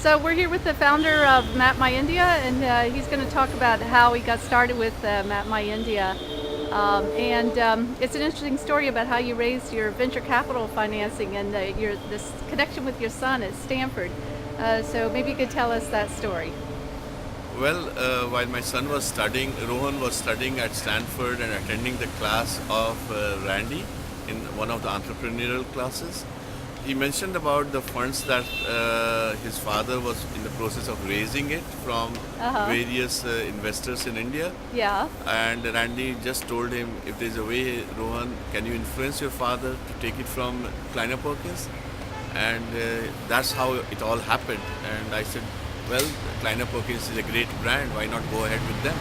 So we're here with the founder of MapMyIndia, and he's going to talk about how he got started with MapMyIndia. It's an interesting story about how you raised your venture capital financing and this connection with your son at Stanford. So maybe you could tell us that story. Well, while my son was studying, Rohan was studying at Stanford and attending the class of Randy in one of the entrepreneurial classes. He mentioned about the funds that his father was in the process of raising it from Uh-huh. various investors in India. Yeah. And Randy just told him, if there's a way, Rohan, can you influence your father to take it from Kleiner Perkins? And that's how it all happened. And I said, well, Kleiner Perkins is a great brand. Why not go ahead with them?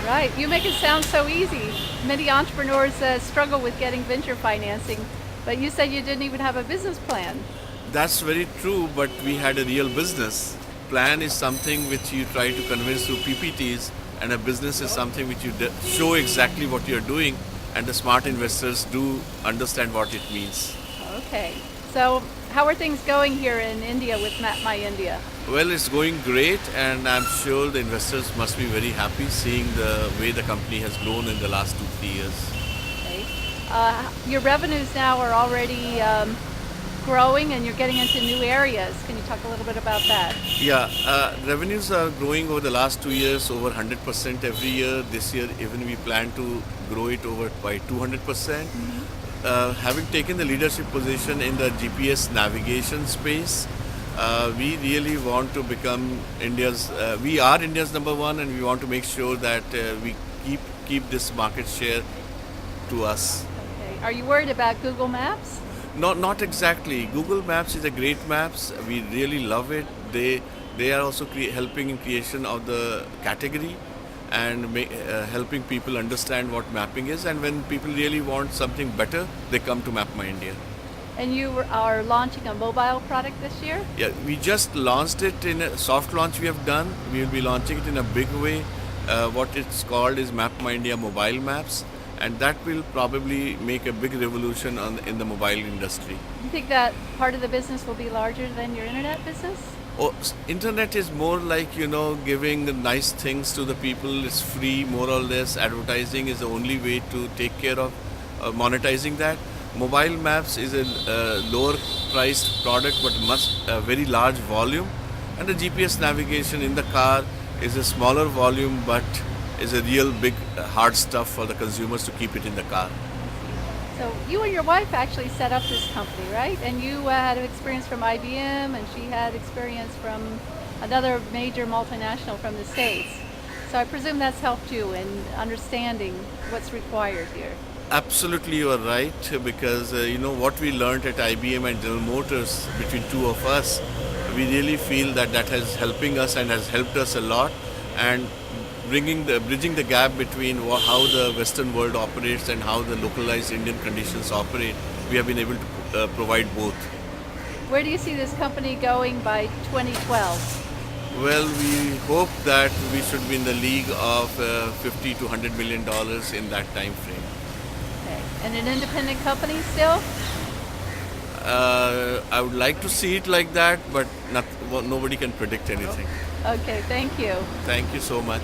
Right. You make it sound so easy. Many entrepreneurs struggle with getting venture financing, but you said you didn't even have a business plan. That's very true, but we had a real business. Plan is something which you try to convince through PPTs, and a business is something which you show exactly what you're doing, and the smart investors do understand what it means. Okay. So how are things going here in India with MapMyIndia? Well, it's going great, and I'm sure the investors must be very happy seeing the way the company has grown in the last 2-3 years. Okay. Your revenues now are already growing and you're getting into new areas. Can you talk a little bit about that? Yeah, revenues are growing over the last 2 years over 100% every year. This year, even we plan to grow it over by 200%. Having taken the leadership position in the GPS navigation space, we really want to become we are India's number one, and we want to make sure that we keep this market share to us. Okay. Are you worried about Google Maps? Not exactly. Google Maps is a great maps. We really love it. They are also helping in creation of the category and helping people understand what mapping is. And when people really want something better, they come to MapMyIndia. And you are launching a mobile product this year? Yeah, we just launched it in a soft launch we have done. We will be launching it in a big way. What it's called is MapMyIndia Mobile Maps, and that will probably make a big revolution in the mobile industry. Do you think that part of the business will be larger than your internet business? Oh, internet is more like, giving the nice things to the people. It's free, more or less. Advertising is the only way to take care of monetizing that. Mobile maps is a lower priced product, but very large volume. And the GPS navigation in the car is a smaller volume, but is a real big hard stuff for the consumers to keep it in the car. So you and your wife actually set up this company, right? And you had experience from IBM, and she had experience from another major multinational from the States. So I presume that's helped you in understanding what's required here. Absolutely, you are right, because what we learned at IBM and General Motors between two of us, we really feel that has helping us and has helped us a lot, and bridging the gap between how the Western world operates and how the localized Indian conditions operate. We have been able to provide both. Where do you see this company going by 2012? Well, we hope that we should be in the league of $50 to $100 million in that time frame. Okay. And an independent company still? I would like to see it like that, but nobody can predict anything. Okay, thank you. Thank you so much.